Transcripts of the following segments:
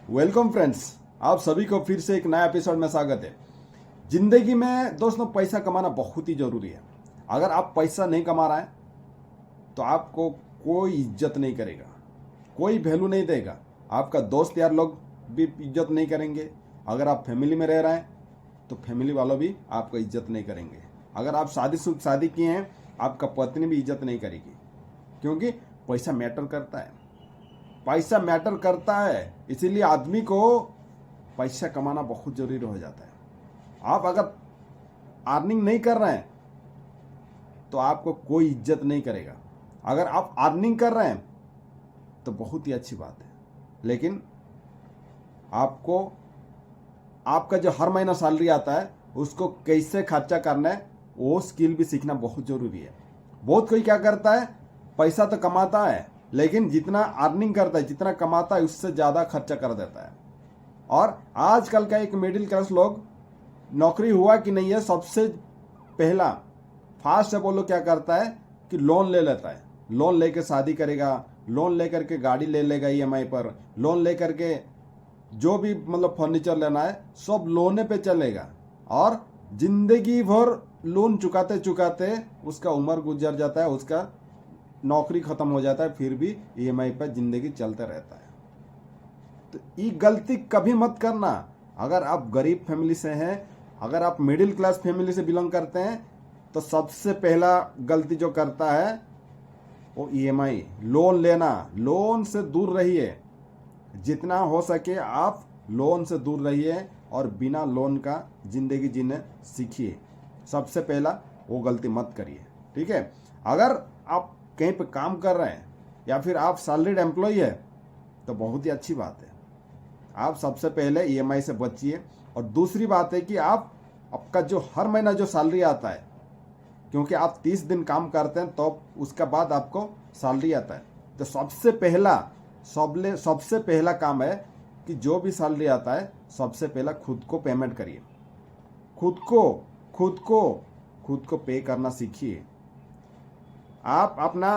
Welcome friends, आप सभी को फिर से एक नया एपिसोड में स्वागत है। जिंदगी में दोस्तों पैसा कमाना बहुत ही जरूरी है। अगर आप पैसा नहीं कमा रहे हैं तो आपको कोई इज्जत नहीं करेगा, कोई वैल्यू नहीं देगा। आपका दोस्त यार लोग भी इज्जत नहीं करेंगे। अगर आप फैमिली में रह रहे हैं तो फैमिली वालों भी आपको इज्जत नहीं करेंगे। अगर आप शादी किए हैं, आपका पत्नी भी इज्जत नहीं करेगी, क्योंकि पैसा मैटर करता है। पैसा मैटर करता है, इसीलिए आदमी को पैसा कमाना बहुत जरूरी हो जाता है। आप अगर अर्निंग नहीं कर रहे हैं तो आपको कोई इज्जत नहीं करेगा। अगर आप अर्निंग कर रहे हैं तो बहुत ही अच्छी बात है, लेकिन आपको आपका जो हर महीना सैलरी आता है उसको कैसे खर्चा करना है वो स्किल भी सीखना बहुत जरूरी है। बहुत कोई क्या करता है, पैसा तो कमाता है लेकिन जितना अर्निंग करता है, जितना कमाता है उससे ज़्यादा खर्चा कर देता है। और आजकल का एक मिडिल क्लास लोग नौकरी हुआ कि नहीं है, सबसे पहला फास्ट है वो लोग क्या करता है कि लोन ले लेता है। लोन लेके शादी करेगा, लोन लेकर के गाड़ी ले लेगा ईएमआई पर, लोन लेकर के जो भी मतलब फर्नीचर लेना है सब लोने पे चलेगा। और जिंदगी भर लोन चुकाते चुकाते उसका उम्र गुजर जाता है, उसका नौकरी खत्म हो जाता है, फिर भी ईएमआई पर जिंदगी चलते रहता है। तो ये गलती कभी मत करना। अगर आप गरीब फैमिली से हैं, अगर आप मिडिल क्लास फैमिली से बिलोंग करते हैं, तो सबसे पहला गलती जो करता है वो ईएमआई, लोन लेना। लोन से दूर रहिए, जितना हो सके आप लोन से दूर रहिए और बिना लोन का जिंदगी जीने सीखिए। सबसे पहला वो गलती मत करिए, ठीक है। अगर आप कहीं पे काम कर रहे हैं या फिर आप सैलरीड एम्प्लॉय है तो बहुत ही अच्छी बात है। आप सबसे पहले ईएमआई से बचिए। और दूसरी बात है कि आप आपका जो हर महीना जो सैलरी आता है, क्योंकि आप 30 दिन काम करते हैं तो उसके बाद आपको सैलरी आता है, तो सबसे पहला काम है कि जो भी सैलरी आता है सबसे पहला खुद को पेमेंट करिए। खुद को पे करना सीखिए। आप अपना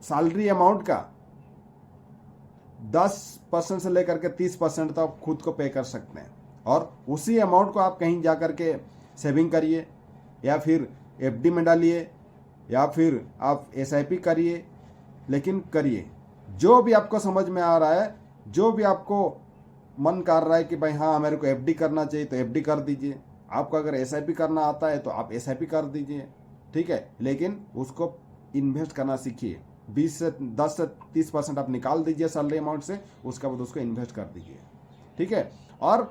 सैलरी अमाउंट का 10% से लेकर के 30% तक खुद को पे कर सकते हैं, और उसी अमाउंट को आप कहीं जा कर के सेविंग करिए, या फिर एफडी में डालिए, या फिर आप एसआईपी करिए। लेकिन करिए जो भी आपको समझ में आ रहा है, जो भी आपको मन कर रहा है कि भाई हाँ मेरे को एफडी करना चाहिए तो एफडी कर दीजिए। आपको अगर एसआईपी करना आता है तो आप एसआईपी कर दीजिए, ठीक है। लेकिन उसको इन्वेस्ट करना सीखिए। 10 से 30% आप निकाल दीजिए सैलरी अमाउंट से, उसके बाद उसको इन्वेस्ट कर दीजिए, ठीक है। और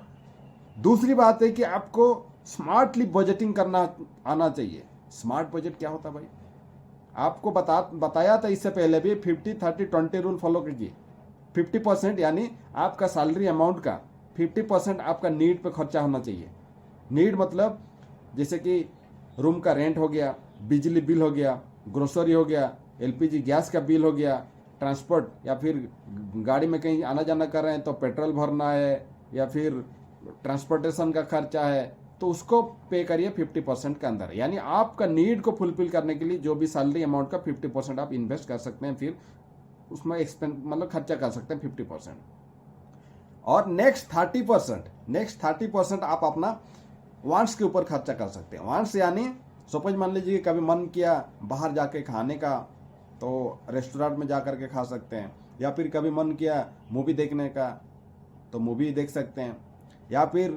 दूसरी बात है कि आपको स्मार्टली बजटिंग करना आना चाहिए। स्मार्ट बजट क्या होता है भाई, आपको बताया था इससे पहले भी। 50-30-20 रूल फॉलो कीजिए। 50% यानी आपका सैलरी अमाउंट का 50% आपका नीड पे खर्चा होना चाहिए। नीड मतलब जैसे कि रूम का रेंट हो गया, बिजली बिल हो गया, ग्रोसरी हो गया, एलपीजी गैस का बिल हो गया, ट्रांसपोर्ट या फिर गाड़ी में कहीं आना जाना कर रहे हैं तो पेट्रोल भरना है, या फिर ट्रांसपोर्टेशन का खर्चा है, तो उसको पे करिए 50% के अंदर। यानी आपका नीड को फुलफिल करने के लिए जो भी सैलरी अमाउंट का 50% आप इन्वेस्ट कर सकते हैं, फिर उसमें एक्सपेंस मतलब खर्चा कर सकते हैं 50%। और नेक्स्ट 30% आप अपना वांट्स के ऊपर खर्चा कर सकते हैं। वांट्स यानी सपोज मान लीजिए कभी मन किया बाहर जाके खाने का तो रेस्टोरेंट में जा कर के खा सकते हैं, या फिर कभी मन किया मूवी देखने का तो मूवी देख सकते हैं, या फिर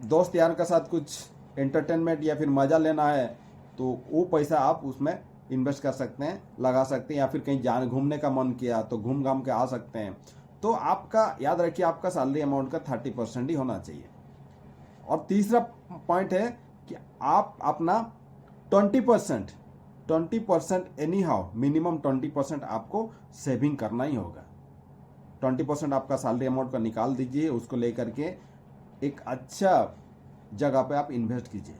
दोस्त यार के साथ कुछ एंटरटेनमेंट या फिर मज़ा लेना है तो वो पैसा आप उसमें इन्वेस्ट कर सकते हैं, लगा सकते हैं। या फिर कहीं जाने घूमने का मन किया तो घूम घाम के आ सकते हैं। तो आपका याद रखिए, आपका सैलरी अमाउंट का 30% ही होना चाहिए। और तीसरा पॉइंट है कि आप अपना 20% एनी हाउ, मिनिमम 20% आपको सेविंग करना ही होगा। 20% आपका सैलरी अमाउंट का निकाल दीजिए, उसको लेकर के एक अच्छा जगह पे आप इन्वेस्ट कीजिए।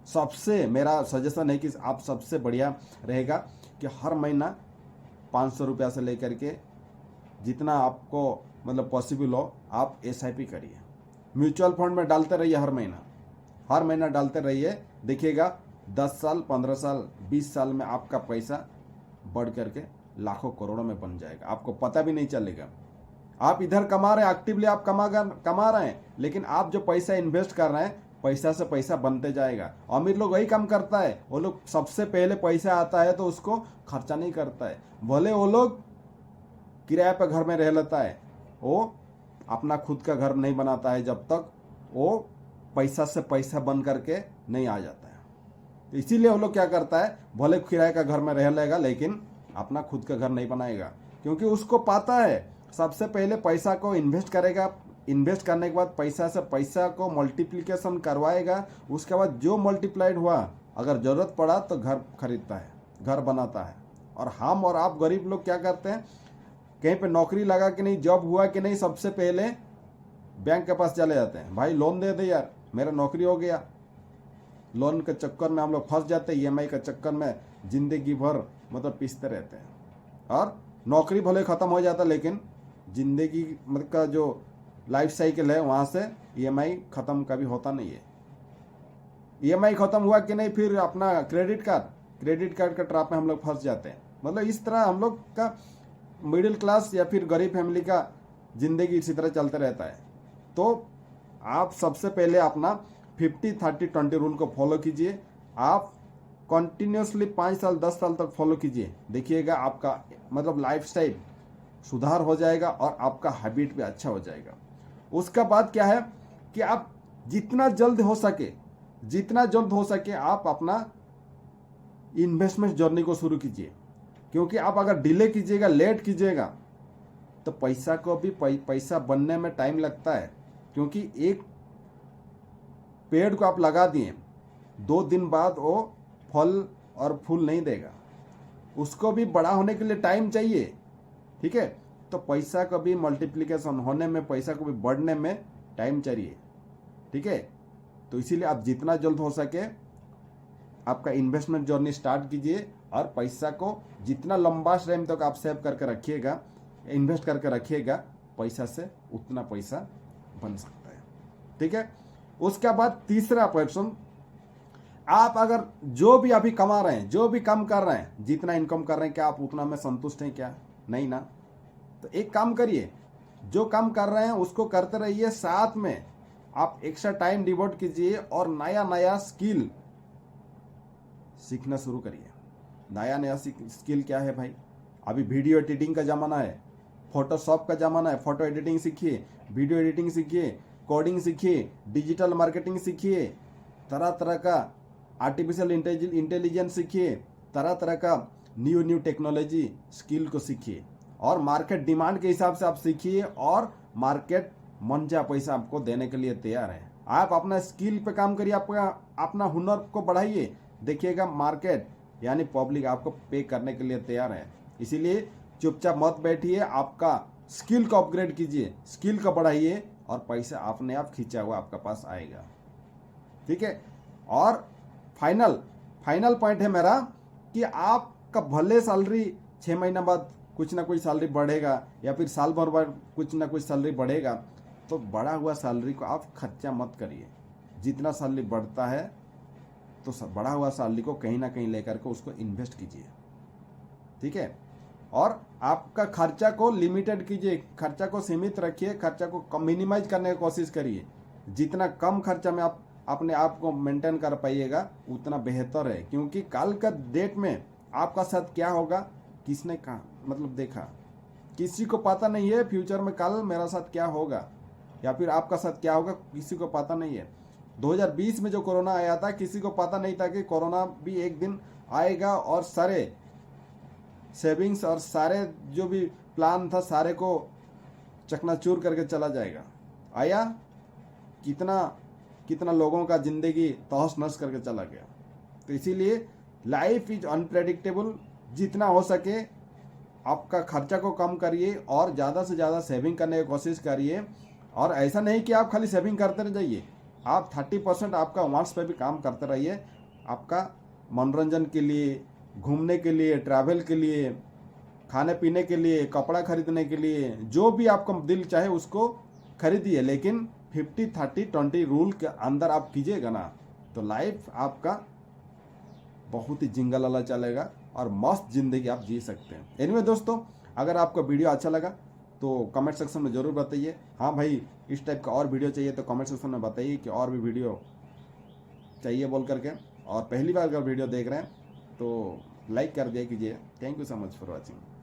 सबसे मेरा सजेशन है कि आप सबसे बढ़िया रहेगा कि हर महीना 500 रुपया से लेकर के जितना आपको मतलब पॉसिबल हो आप एसआईपी करिए। म्यूचुअल फंड में डालते रहिए, हर महीना डालते रहिए। देखिएगा 10 साल, 15 साल, 20 साल में आपका पैसा बढ़ करके लाखों करोड़ों में बन जाएगा, आपको पता भी नहीं चलेगा। आप इधर कमा रहे हैं, एक्टिवली आप कमा रहे हैं, लेकिन आप जो पैसा इन्वेस्ट कर रहे हैं, पैसा से पैसा बनते जाएगा। अमीर लोग वही काम करता है, वो लोग सबसे पहले पैसा आता है तो उसको खर्चा नहीं करता है। भले वो लोग किराए पे घर में रह लेता है, वो अपना खुद का घर नहीं बनाता है जब तक वो पैसा से पैसा बन करके नहीं आ जाता है। तो इसीलिए वो लोग क्या करता है, भले किराए का घर में रह लेगा लेकिन अपना खुद का घर नहीं बनाएगा, क्योंकि उसको पता है सबसे पहले पैसा को इन्वेस्ट करेगा, इन्वेस्ट करने के बाद पैसा से पैसा को मल्टीप्लिकेशन करवाएगा, उसके बाद जो मल्टीप्लाइड हुआ अगर ज़रूरत पड़ा तो घर खरीदता है, घर बनाता है। और हम और आप गरीब लोग क्या करते हैं, कहीं पे नौकरी लगा कि नहीं, जॉब हुआ कि नहीं, सबसे पहले बैंक के पास चले जाते हैं, भाई लोन दे दे यार, मेरा नौकरी हो गया। लोन के चक्कर में हम लोग फंस जाते हैं, ईएमआई के चक्कर में जिंदगी भर मतलब पिसते रहते हैं। और नौकरी भले ख़त्म हो जाता लेकिन जिंदगी मतलब का जो लाइफ साइकिल है वहाँ से ईएमआई ख़त्म कभी होता नहीं है। ईएमआई ख़त्म हुआ कि नहीं, फिर अपना क्रेडिट कार्ड का ट्रैप में हम लोग फंस जाते हैं। मतलब इस तरह हम लोग का मिडिल क्लास या फिर गरीब फैमिली का ज़िंदगी इसी तरह चलते रहता है। तो आप सबसे पहले अपना 50-30-20 रूल को फॉलो कीजिए। आप कंटिन्यूसली 5 साल 10 साल तक फॉलो कीजिए, देखिएगा आपका मतलब लाइफस्टाइल सुधार हो जाएगा और आपका हैबिट भी अच्छा हो जाएगा। उसका बाद क्या है कि आप जितना जल्द हो सके आप अपना इन्वेस्टमेंट जर्नी को शुरू कीजिए, क्योंकि आप अगर डिले कीजिएगा, लेट कीजिएगा तो पैसा को भी पैसा बनने में टाइम लगता है। क्योंकि एक पेड़ को आप लगा दिए, 2 दिन बाद वो फल और फूल नहीं देगा, उसको भी बड़ा होने के लिए टाइम चाहिए। ठीक है, तो पैसा को भी मल्टीप्लिकेशन होने में, पैसा को भी बढ़ने में टाइम चाहिए। ठीक है, तो इसीलिए आप जितना जल्द हो सके आपका इन्वेस्टमेंट जर्नी स्टार्ट कीजिए और पैसा को जितना लंबा टाइम तक आप सेव करके रखिएगा, इन्वेस्ट करके रखिएगा, पैसा से उतना पैसा बन सकता है। ठीक है, उसके बाद तीसरा क्वेश्चन, आप अगर जो भी अभी कमा रहे हैं, जो भी काम कर रहे हैं, जितना इनकम कर रहे हैं, क्या आप उतना में संतुष्ट हैं? क्या नहीं ना। तो एक काम करिए, जो काम कर रहे हैं उसको करते रहिए, साथ में आप एक्स्ट्रा टाइम डिवोट कीजिए और नया नया स्किल सीखना शुरू करिए। नया नया स्किल क्या है भाई? अभी वीडियो एडिटिंग का ज़माना है, फोटोशॉप का ज़माना है, फोटो एडिटिंग सीखिए, वीडियो एडिटिंग सीखिए, कोडिंग सीखिए, डिजिटल मार्केटिंग सीखिए, तरह तरह का आर्टिफिशियल इंटेलिजेंस सीखिए, तरह तरह का न्यू टेक्नोलॉजी स्किल को सीखिए और मार्केट डिमांड के हिसाब से आप सीखिए और मार्केट मनचा पैसा आपको देने के लिए तैयार है। आप अपना स्किल पे काम करिए, अपना हुनर को बढ़ाइए, देखिएगा मार्केट यानी पब्लिक आपको पे करने के लिए तैयार है। इसीलिए चुपचाप मत बैठिए, आपका स्किल को अपग्रेड कीजिए, स्किल को बढ़ाइए और पैसा अपने आप खींचा हुआ आपका पास आएगा। ठीक है, और फाइनल पॉइंट है मेरा कि आपका भले सैलरी 6 महीना बाद कुछ ना कुछ सैलरी बढ़ेगा या फिर साल भर बाद कुछ ना कुछ सैलरी बढ़ेगा, तो बढ़ा हुआ सैलरी को आप खर्चा मत करिए। जितना सैलरी बढ़ता है तो बढ़ा हुआ सैलरी को कहीं ना कहीं लेकर के उसको इन्वेस्ट कीजिए। ठीक है, और आपका खर्चा को लिमिटेड कीजिए, खर्चा को सीमित रखिए, खर्चा को मिनिमाइज करने की कोशिश करिए। जितना कम खर्चा में आप अपने आप को मेंटेन कर पाइएगा उतना बेहतर है, क्योंकि कल का डेट में आपका साथ क्या होगा किसने कहा मतलब देखा, किसी को पता नहीं है। फ्यूचर में कल मेरा साथ क्या होगा या फिर आपका साथ क्या होगा किसी को पता नहीं है। 2020 में जो कोरोना आया था किसी को पता नहीं था कि कोरोना भी एक दिन आएगा और सारे सेविंग्स और सारे जो भी प्लान था सारे को चकनाचूर करके चला जाएगा। आया, कितना लोगों का ज़िंदगी तहस नहस करके चला गया। तो इसीलिए लाइफ इज अनप्रेडिक्टेबल। जितना हो सके आपका खर्चा को कम करिए और ज़्यादा से ज़्यादा सेविंग करने की कोशिश करिए। और ऐसा नहीं कि आप खाली सेविंग करते रह जाइए, आप 30% आपका वांट्स पे भी काम करते रहिए, आपका मनोरंजन के लिए, घूमने के लिए, ट्रैवल के लिए, खाने पीने के लिए, कपड़ा खरीदने के लिए, जो भी आपका दिल चाहे उसको खरीदिए। लेकिन 50-30-20 रूल के अंदर आप कीजिएगा ना तो लाइफ आपका बहुत ही जिंगल वाला चलेगा और मस्त जिंदगी आप जी सकते हैं। एनीवे दोस्तों, अगर आपको वीडियो अच्छा लगा तो कमेंट सेक्शन में ज़रूर बताइए। हाँ भाई, इस टाइप का और वीडियो चाहिए तो कमेंट सेक्शन में बताइए कि और भी वीडियो चाहिए बोल करके। और पहली बार अगर वीडियो देख रहे हैं तो लाइक कर दिया कीजिए। Thank you so much for watching.